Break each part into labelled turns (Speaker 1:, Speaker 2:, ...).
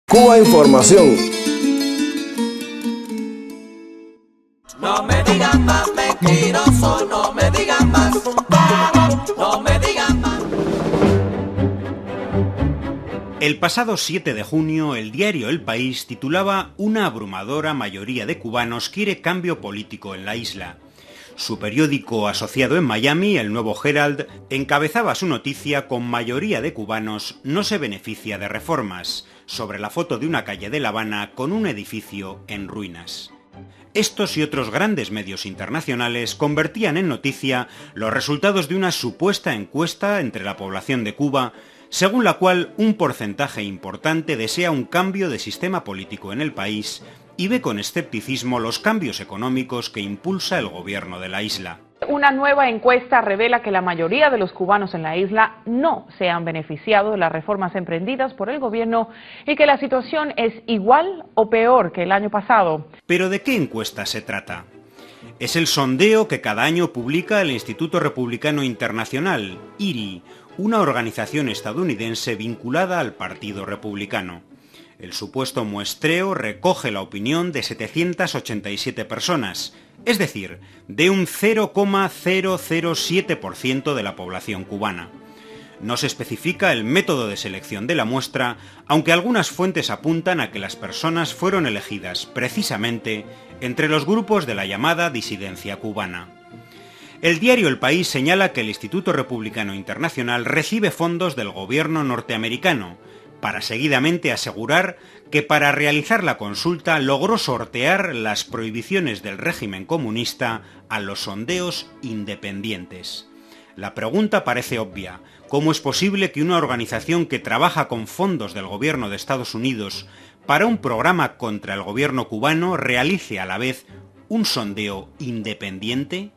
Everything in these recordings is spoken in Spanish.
Speaker 1: Cuba Información.
Speaker 2: No me digan más mentiroso, no me digan más, no me digan más.
Speaker 3: El pasado 7 de junio, el diario El País titulaba «Una abrumadora mayoría de cubanos quiere cambio político en la isla». Su periódico asociado en Miami, el Nuevo Herald, encabezaba su noticia con «Mayoría de cubanos no se beneficia de reformas», sobre la foto de una calle de La Habana con un edificio en ruinas. Estos y otros grandes medios internacionales convertían en noticia los resultados de una supuesta encuesta entre la población de Cuba, según la cual un porcentaje importante desea un cambio de sistema político en el país y ve con escepticismo los cambios económicos que impulsa el gobierno de la isla.
Speaker 4: Una nueva encuesta revela que la mayoría de los cubanos en la isla no se han beneficiado de las reformas emprendidas por el gobierno y que la situación es igual o peor que el año pasado.
Speaker 3: ¿Pero de qué encuesta se trata? Es el sondeo que cada año publica el Instituto Republicano Internacional, IRI, una organización estadounidense vinculada al Partido Republicano. El supuesto muestreo recoge la opinión de 787 personas, es decir, de un 0,007% de la población cubana. No se especifica el método de selección de la muestra, aunque algunas fuentes apuntan a que las personas fueron elegidas precisamente entre los grupos de la llamada disidencia cubana. El diario El País señala que el Instituto Republicano Internacional recibe fondos del gobierno norteamericano, para seguidamente asegurar que para realizar la consulta logró sortear las prohibiciones del régimen comunista a los sondeos independientes. La pregunta parece obvia: ¿cómo es posible que una organización que trabaja con fondos del gobierno de Estados Unidos para un programa contra el gobierno cubano realice a la vez un sondeo independiente?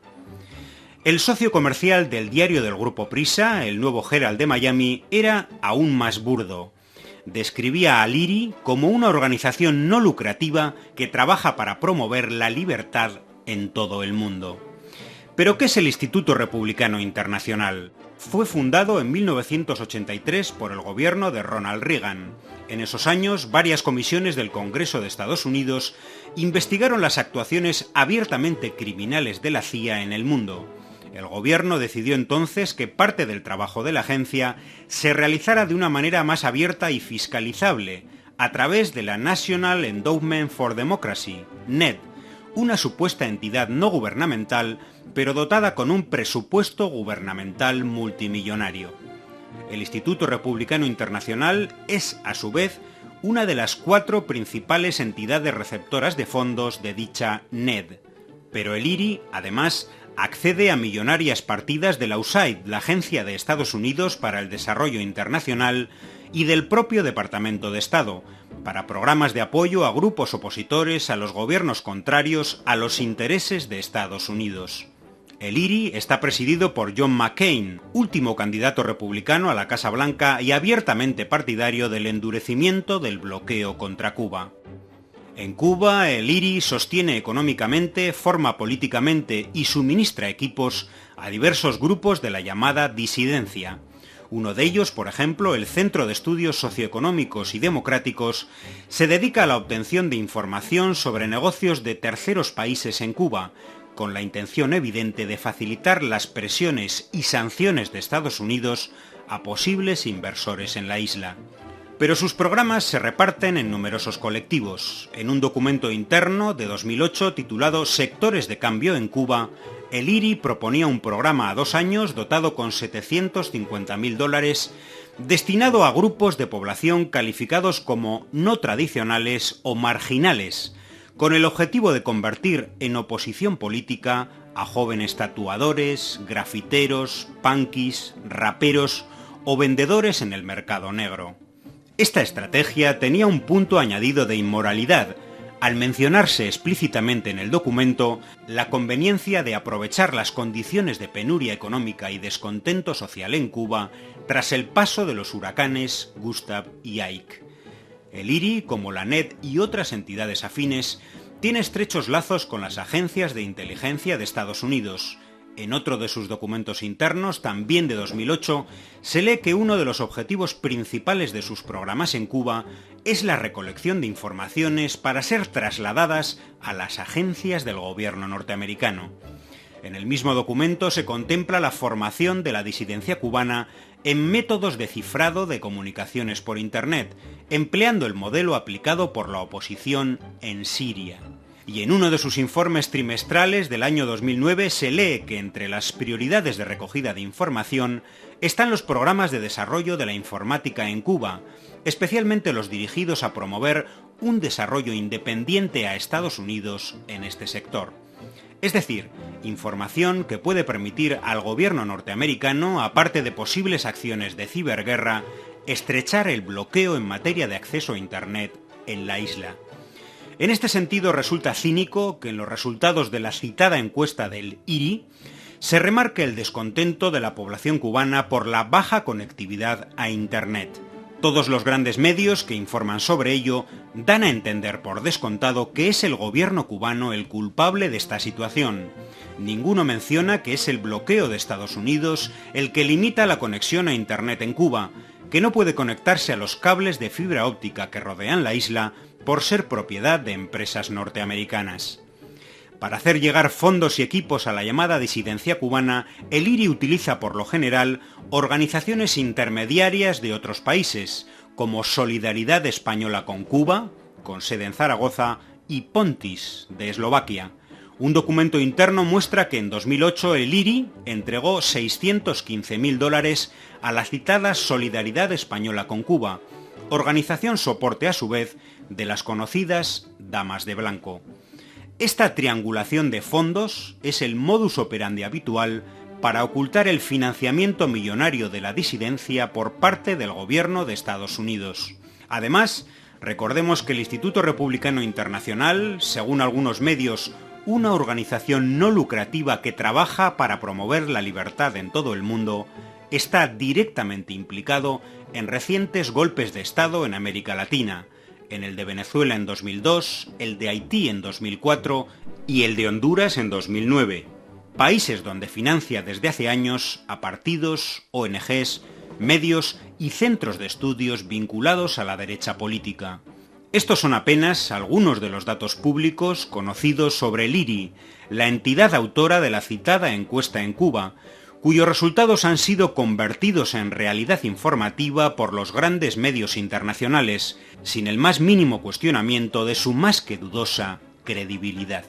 Speaker 3: El socio comercial del diario del Grupo Prisa, el Nuevo Herald de Miami, era aún más burdo. Describía al IRI como una organización no lucrativa que trabaja para promover la libertad en todo el mundo. ¿Pero qué es el Instituto Republicano Internacional? Fue fundado en 1983 por el gobierno de Ronald Reagan. En esos años, varias comisiones del Congreso de Estados Unidos investigaron las actuaciones abiertamente criminales de la CIA en el mundo. El gobierno decidió entonces que parte del trabajo de la agencia se realizara de una manera más abierta y fiscalizable, a través de la National Endowment for Democracy, NED, una supuesta entidad no gubernamental, pero dotada con un presupuesto gubernamental multimillonario. El Instituto Republicano Internacional es, a su vez, una de las 4 principales entidades receptoras de fondos de dicha NED. Pero el IRI, además, accede a millonarias partidas de la USAID, la Agencia de Estados Unidos para el Desarrollo Internacional, y del propio Departamento de Estado, para programas de apoyo a grupos opositores a los gobiernos contrarios a los intereses de Estados Unidos. El IRI está presidido por John McCain, último candidato republicano a la Casa Blanca y abiertamente partidario del endurecimiento del bloqueo contra Cuba. En Cuba, el IRI sostiene económicamente, forma políticamente y suministra equipos a diversos grupos de la llamada disidencia. Uno de ellos, por ejemplo, el Centro de Estudios Socioeconómicos y Democráticos, se dedica a la obtención de información sobre negocios de terceros países en Cuba, con la intención evidente de facilitar las presiones y sanciones de Estados Unidos a posibles inversores en la isla. Pero sus programas se reparten en numerosos colectivos. En un documento interno de 2008 titulado Sectores de cambio en Cuba, el IRI proponía un programa a 2 años dotado con $750.000 destinado a grupos de población calificados como no tradicionales o marginales, con el objetivo de convertir en oposición política a jóvenes tatuadores, grafiteros, punkis, raperos o vendedores en el mercado negro. Esta estrategia tenía un punto añadido de inmoralidad, al mencionarse explícitamente en el documento la conveniencia de aprovechar las condiciones de penuria económica y descontento social en Cuba tras el paso de los huracanes Gustav y Ike. El IRI, como la NED y otras entidades afines, tiene estrechos lazos con las agencias de inteligencia de Estados Unidos, En otro de sus documentos internos, también de 2008, se lee que uno de los objetivos principales de sus programas en Cuba es la recolección de informaciones para ser trasladadas a las agencias del gobierno norteamericano. En el mismo documento se contempla la formación de la disidencia cubana en métodos de cifrado de comunicaciones por Internet, empleando el modelo aplicado por la oposición en Siria. Y en uno de sus informes trimestrales del año 2009 se lee que entre las prioridades de recogida de información están los programas de desarrollo de la informática en Cuba, especialmente los dirigidos a promover un desarrollo independiente a Estados Unidos en este sector. Es decir, información que puede permitir al gobierno norteamericano, aparte de posibles acciones de ciberguerra, estrechar el bloqueo en materia de acceso a Internet en la isla. En este sentido, resulta cínico que en los resultados de la citada encuesta del IRI se remarque el descontento de la población cubana por la baja conectividad a Internet. Todos los grandes medios que informan sobre ello dan a entender por descontado que es el gobierno cubano el culpable de esta situación. Ninguno menciona que es el bloqueo de Estados Unidos el que limita la conexión a Internet en Cuba, que no puede conectarse a los cables de fibra óptica que rodean la isla por ser propiedad de empresas norteamericanas. Para hacer llegar fondos y equipos a la llamada disidencia cubana, el IRI utiliza por lo general organizaciones intermediarias de otros países, como Solidaridad Española con Cuba, con sede en Zaragoza, y Pontis, de Eslovaquia. Un documento interno muestra que en 2008 el IRI entregó $615.000 a la citada Solidaridad Española con Cuba, organización soporte a su vez de las conocidas Damas de Blanco. Esta triangulación de fondos es el modus operandi habitual para ocultar el financiamiento millonario de la disidencia por parte del gobierno de Estados Unidos. Además, recordemos que el Instituto Republicano Internacional, según algunos medios, una organización no lucrativa que trabaja para promover la libertad en todo el mundo, está directamente implicado en recientes golpes de Estado en América Latina, en el de Venezuela en 2002, el de Haití en 2004 y el de Honduras en 2009, países donde financia desde hace años a partidos, ONGs, medios y centros de estudios vinculados a la derecha política. Estos son apenas algunos de los datos públicos conocidos sobre el IRI, la entidad autora de la citada encuesta en Cuba, cuyos resultados han sido convertidos en realidad informativa por los grandes medios internacionales, sin el más mínimo cuestionamiento de su más que dudosa credibilidad.